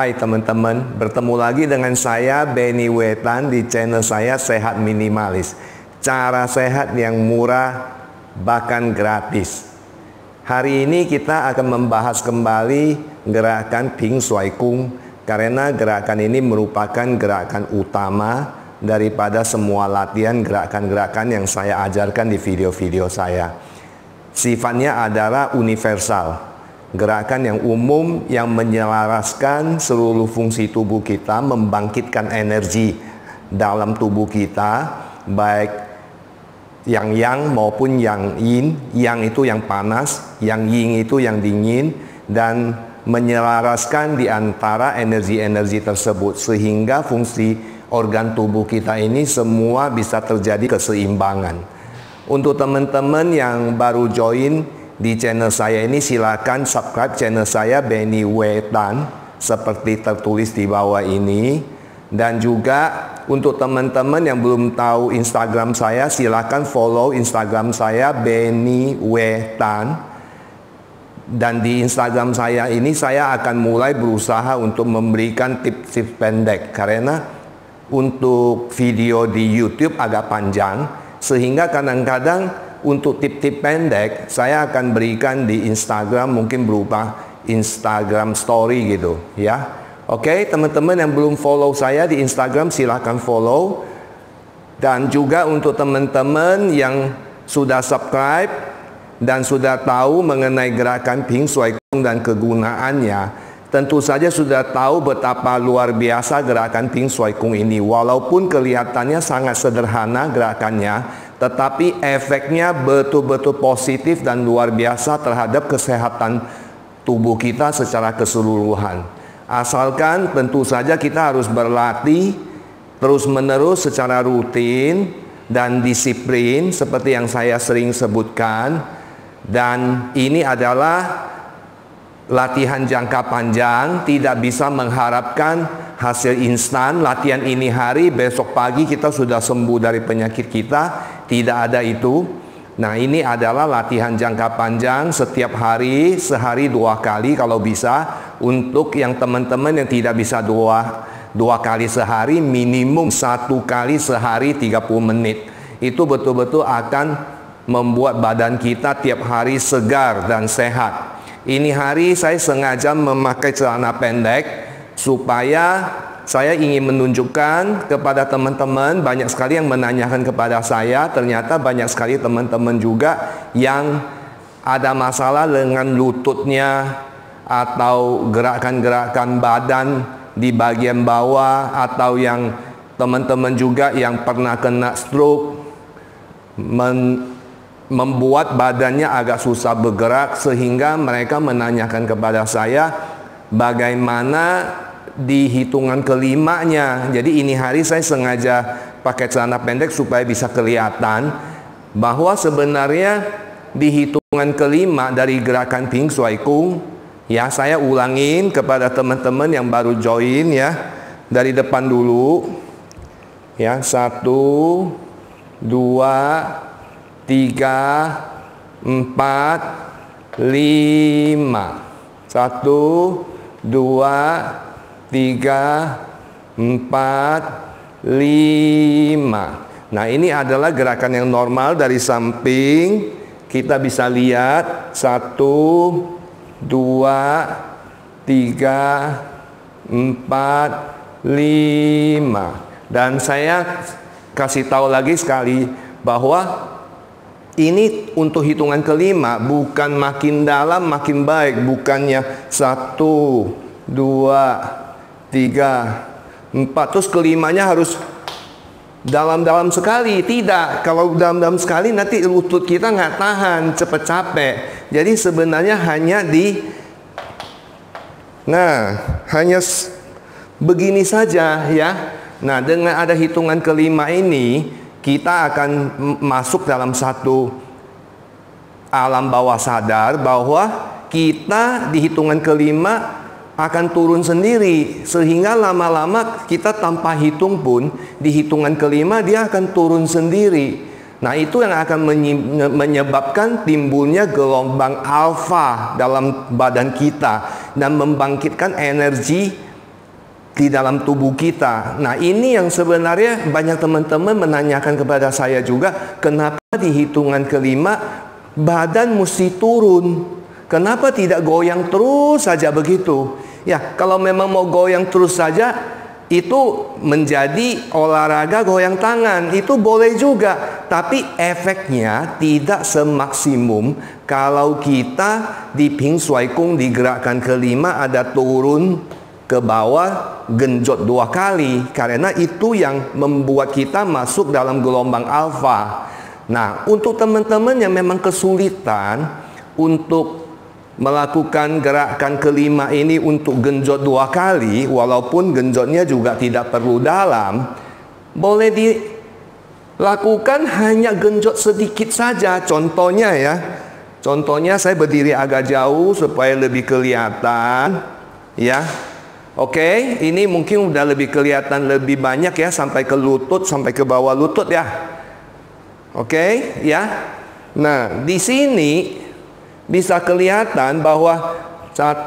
Hai teman-teman, bertemu lagi dengan saya Benny Wetan di channel saya Sehat Minimalis. Cara sehat yang murah bahkan gratis. Hari ini kita akan membahas kembali gerakan Ping Shuai Kung, karena gerakan ini merupakan gerakan utama daripada semua latihan gerakan-gerakan yang saya ajarkan di video-video saya. Sifatnya adalah universal. Gerakan yang umum yang menyelaraskan seluruh fungsi tubuh kita, membangkitkan energi dalam tubuh kita, baik yang yang maupun yang yin. Yang itu yang panas, yang yin itu yang dingin, dan menyelaraskan di antara energi-energi tersebut sehingga fungsi organ tubuh kita ini semua bisa terjadi keseimbangan. Untuk teman-teman yang baru join di channel saya ini, silakan subscribe channel saya Benny Wetan seperti tertulis di bawah ini. Dan juga untuk teman-teman yang belum tahu Instagram saya, silakan follow Instagram saya Benny Wetan. Dan di Instagram saya ini saya akan mulai berusaha untuk memberikan tips-tips pendek, karena untuk video di YouTube agak panjang, sehingga kadang-kadang untuk tip-tip pendek saya akan berikan di Instagram, mungkin berupa Instagram story gitu ya. Oke, teman-teman yang belum follow saya di Instagram silahkan follow. Dan juga untuk teman-teman yang sudah subscribe dan sudah tahu mengenai gerakan Ping Shuai Kung dan kegunaannya, tentu saja sudah tahu betapa luar biasa gerakan Ping Shuai Kung ini. Walaupun kelihatannya sangat sederhana gerakannya, tetapi efeknya betul-betul positif dan luar biasa terhadap kesehatan tubuh kita secara keseluruhan. Asalkan tentu saja kita harus berlatih terus-menerus secara rutin dan disiplin seperti yang saya sering sebutkan. Dan ini adalah latihan jangka panjang, tidak bisa mengharapkan hasil instan. Latihan ini hari, besok pagi kita sudah sembuh dari penyakit kita. Tidak ada itu. Nah, ini adalah latihan jangka panjang, setiap hari, sehari 2 kali kalau bisa. Untuk yang teman-teman yang tidak bisa dua kali sehari, minimum 1 kali sehari 30 menit. Itu betul-betul akan membuat badan kita tiap hari segar dan sehat. Ini hari saya sengaja memakai celana pendek supaya saya ingin menunjukkan kepada teman-teman. Banyak sekali yang menanyakan kepada saya. Ternyata banyak sekali teman-teman juga yang ada masalah dengan lututnya, atau gerakan-gerakan badan di bagian bawah, atau yang teman-teman juga yang pernah kena stroke, membuat badannya agak susah bergerak, sehingga mereka menanyakan kepada saya bagaimana di hitungan kelimanya. Jadi ini hari saya sengaja pakai celana pendek supaya bisa kelihatan bahwa sebenarnya di hitungan kelima dari gerakan Ping Shuai Kung, ya, saya ulangin kepada teman-teman yang baru join ya, dari depan dulu ya. 1, 2, 3, 4, 5. 1, 2, 3, 4, 5. Nah, ini adalah gerakan yang normal dari samping. Kita bisa lihat 1, 2, 3, 4, 5. Dan saya kasih tahu lagi sekali bahwa ini untuk hitungan kelima, bukan makin dalam makin baik. Bukannya 1, 2, 3, 4 terus kelimanya harus dalam-dalam sekali. Tidak. Kalau dalam-dalam sekali nanti lutut kita nggak tahan, cepet capek. Jadi sebenarnya hanya hanya begini saja ya. Nah, dengan ada hitungan kelima ini, kita akan masuk dalam satu alam bawah sadar bahwa kita di hitungan kelima akan turun sendiri, sehingga lama-lama kita tanpa hitung pun di hitungan kelima dia akan turun sendiri. Nah, itu yang akan menyebabkan timbulnya gelombang alfa dalam badan kita dan membangkitkan energi di dalam tubuh kita. Nah, ini yang sebenarnya banyak teman-teman menanyakan kepada saya juga, kenapa di hitungan kelima badan mesti turun? Kenapa tidak goyang terus saja begitu? Ya, kalau memang mau goyang terus saja, itu menjadi olahraga goyang tangan, itu boleh juga. Tapi efeknya tidak semaksimum kalau kita di Ping Shuai Kung di gerakan kelima ada turun ke bawah genjot 2 kali. Karena itu yang membuat kita masuk dalam gelombang alfa. Nah, untuk teman-teman yang memang kesulitan untuk melakukan gerakan kelima ini untuk genjot 2 kali, walaupun genjotnya juga tidak perlu dalam, boleh dilakukan hanya genjot sedikit saja. Contohnya ya, contohnya saya berdiri agak jauh supaya lebih kelihatan ya. Oke, ini mungkin udah lebih kelihatan lebih banyak ya, sampai ke lutut, sampai ke bawah lutut ya. Oke, ya. Nah, di sini bisa kelihatan bahwa 1,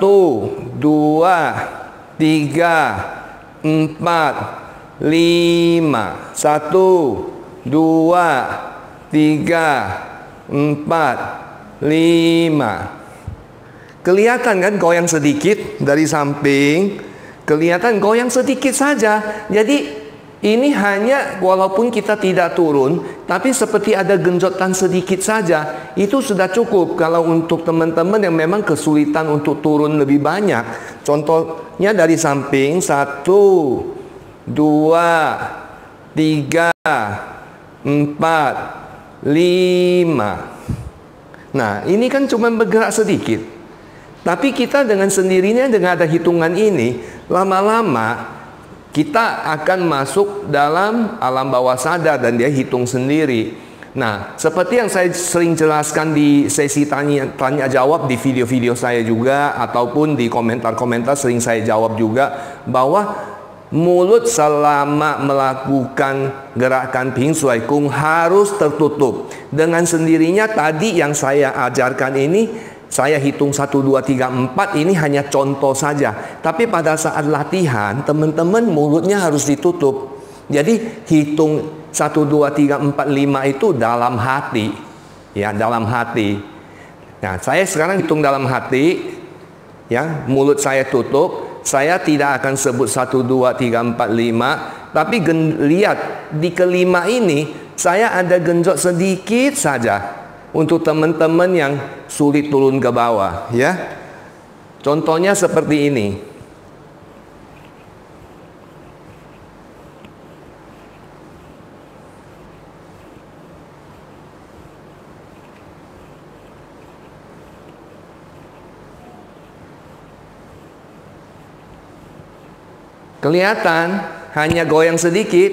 2, 3, 4, 5. 1, 2, 3, 4, 5. Kelihatan kan goyang sedikit dari samping, kelihatan goyang sedikit saja. Jadi ini hanya walaupun kita tidak turun, tapi seperti ada genjotan sedikit saja, itu sudah cukup. Kalau untuk teman-teman yang memang kesulitan untuk turun lebih banyak, contohnya dari samping 1, 2, 3, 4, 5. Nah, ini kan cuma bergerak sedikit. Tapi kita dengan sendirinya, dengan ada hitungan ini, lama-lama kita akan masuk dalam alam bawah sadar dan dia hitung sendiri. Nah, seperti yang saya sering jelaskan di sesi tanya jawab di video-video saya juga, ataupun di komentar-komentar sering saya jawab juga, bahwa mulut selama melakukan gerakan Ping Shuai Kung harus tertutup. Dengan sendirinya tadi yang saya ajarkan ini, saya hitung 1, 2, 3, 4, ini hanya contoh saja. Tapi pada saat latihan, teman-teman mulutnya harus ditutup. Jadi hitung 1, 2, 3, 4, 5 itu dalam hati. Ya, dalam hati. Nah, saya sekarang hitung dalam hati. Ya, mulut saya tutup. Saya tidak akan sebut 1, 2, 3, 4, 5. Tapi lihat, di kelima ini, saya ada genjot sedikit saja. Untuk teman-teman yang sulit turun ke bawah, ya. Contohnya seperti ini. Kelihatan hanya goyang sedikit.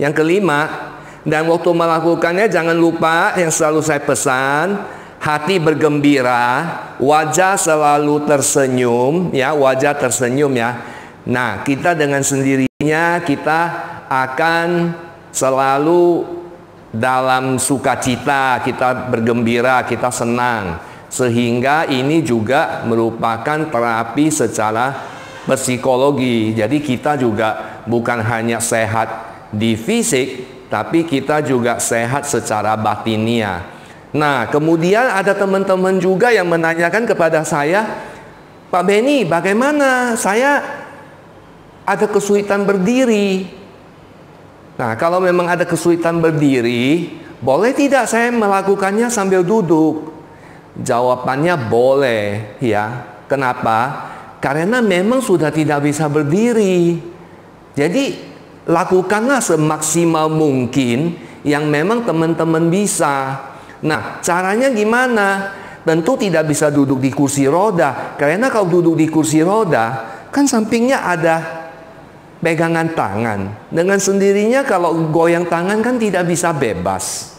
Yang kelima. Dan waktu melakukannya jangan lupa yang selalu saya pesan, hati bergembira, wajah selalu tersenyum, ya, wajah tersenyum ya. Nah, kita dengan sendirinya kita akan selalu dalam sukacita, kita bergembira, kita senang. Sehingga ini juga merupakan terapi secara psikologi. Jadi kita juga bukan hanya sehat di fisik, tapi kita juga sehat secara batinia. Nah, kemudian ada teman-teman juga yang menanyakan kepada saya, Pak Benny, bagaimana saya ada kesulitan berdiri? Nah, kalau memang ada kesulitan berdiri, boleh tidak saya melakukannya sambil duduk? Jawabannya boleh, ya. Kenapa? Karena memang sudah tidak bisa berdiri. Jadi lakukanlah semaksimal mungkin yang memang teman-teman bisa. Nah, caranya gimana? Tentu tidak bisa duduk di kursi roda. Karena kalau duduk di kursi roda, kan sampingnya ada pegangan tangan. Dengan sendirinya kalau goyang tangan kan tidak bisa bebas.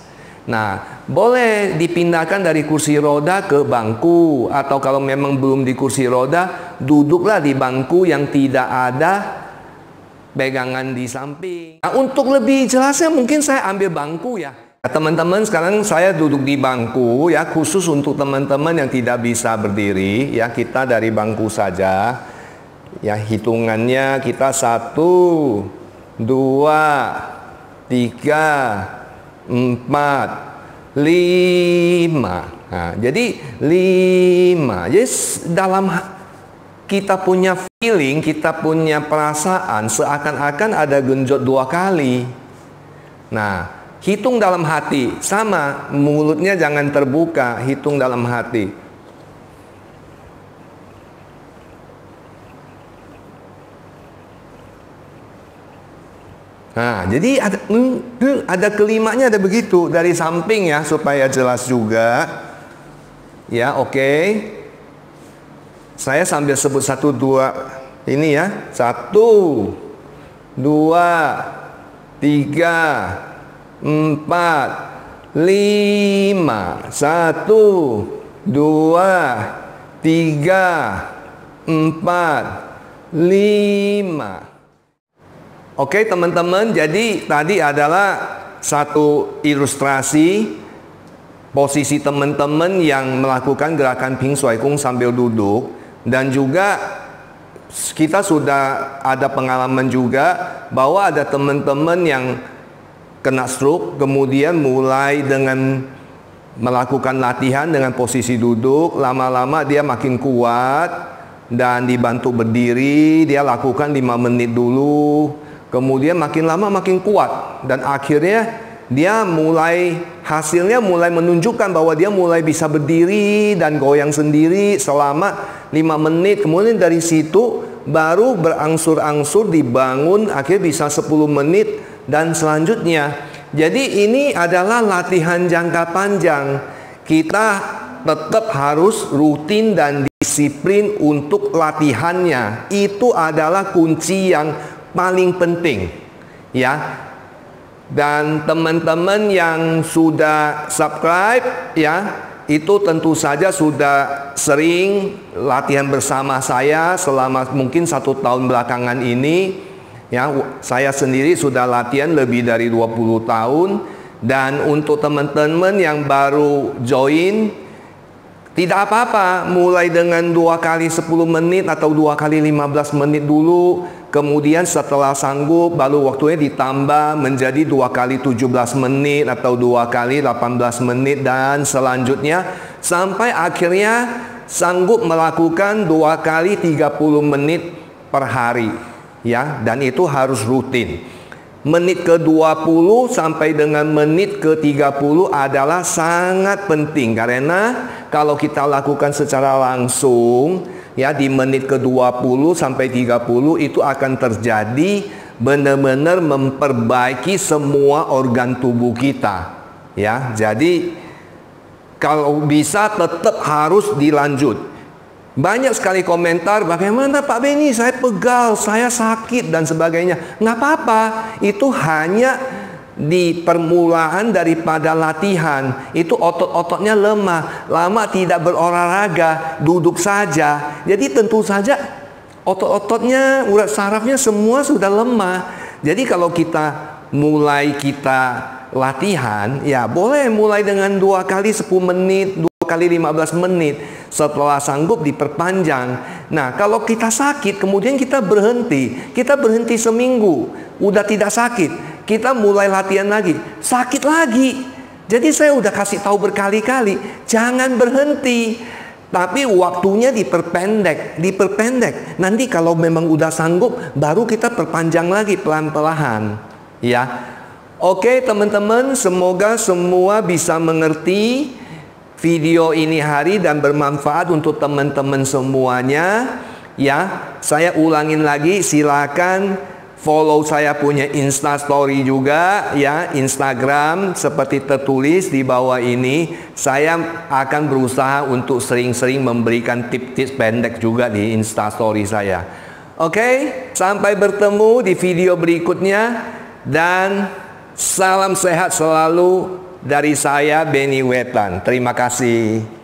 Nah, boleh dipindahkan dari kursi roda ke bangku. Atau kalau memang belum di kursi roda, duduklah di bangku yang tidak ada pegangan di samping. Nah, untuk lebih jelasnya mungkin saya ambil bangku ya. Teman-teman, sekarang saya duduk di bangku ya, khusus untuk teman-teman yang tidak bisa berdiri ya, kita dari bangku saja. Ya, hitungannya kita 1, 2, 3, 4, 5. Nah, jadi 5. Jadi dalam kita punya feeling, kita punya perasaan seakan-akan ada genjot 2 kali. Nah, hitung dalam hati. Sama, mulutnya jangan terbuka, hitung dalam hati. Nah, jadi ada kelimanya, ada begitu dari samping ya, supaya jelas juga. Ya, oke. Saya sambil sebut 1, 2 ini ya. 1, 2, 3, 4, 5. 1, 2, 3, 4, 5. Oke teman-teman, jadi tadi adalah satu ilustrasi posisi teman-teman yang melakukan gerakan Ping Shuai Kung sambil duduk. Dan juga kita sudah ada pengalaman juga bahwa ada teman-teman yang kena stroke, kemudian mulai dengan melakukan latihan dengan posisi duduk, lama-lama dia makin kuat dan dibantu berdiri. Dia lakukan 5 menit dulu, kemudian makin lama makin kuat, dan akhirnya dia hasilnya mulai menunjukkan bahwa dia mulai bisa berdiri dan goyang sendiri selama 5 menit. Kemudian dari situ baru berangsur-angsur dibangun, akhirnya bisa 10 menit dan selanjutnya. Jadi ini adalah latihan jangka panjang. Kita tetap harus rutin dan disiplin untuk latihannya. Itu adalah kunci yang paling penting, ya. Dan teman-teman yang sudah subscribe, ya, itu tentu saja sudah sering latihan bersama saya selama mungkin 1 tahun belakangan ini. Ya, saya sendiri sudah latihan lebih dari 20 tahun. Dan untuk teman-teman yang baru join, tidak apa-apa, mulai dengan 2 kali 10 menit atau 2 kali 15 menit dulu. Kemudian setelah sanggup, baru waktunya ditambah menjadi 2 kali 17 menit atau 2 kali 18 menit dan selanjutnya sampai akhirnya sanggup melakukan 2 kali 30 menit per hari, ya, dan itu harus rutin. Menit ke-20 sampai dengan menit ke-30 adalah sangat penting, karena kalau kita lakukan secara langsung, ya, di menit ke-20 sampai 30 itu akan terjadi benar-benar memperbaiki semua organ tubuh kita, ya. Jadi kalau bisa tetap harus dilanjut. Banyak sekali komentar, bagaimana Pak Benny, saya pegal, saya sakit dan sebagainya. Nggak apa-apa, itu hanya di permulaan daripada latihan. Itu otot-ototnya lemah, lama tidak berolahraga, duduk saja. Jadi tentu saja otot-ototnya, urat sarafnya semua sudah lemah. Jadi kalau kita latihan, ya boleh mulai dengan 2 kali 10 menit, 2 kali 15 menit. Setelah sanggup diperpanjang. Nah, kalau kita sakit, kemudian kita berhenti seminggu, udah tidak sakit, kita mulai latihan lagi, sakit lagi. Jadi saya udah kasih tahu berkali-kali, jangan berhenti, tapi waktunya diperpendek. Nanti kalau memang udah sanggup, baru kita perpanjang lagi pelan-pelan, ya. Oke teman-teman, semoga semua bisa mengerti video ini hari dan bermanfaat untuk teman-teman semuanya, ya. Saya ulangin lagi, silakan follow saya punya Instastory juga, ya, Instagram seperti tertulis di bawah ini. Saya akan berusaha untuk sering-sering memberikan tips-tips pendek juga di Instastory saya. Oke, sampai bertemu di video berikutnya dan salam sehat selalu dari saya, Benny Wetan. Terima kasih.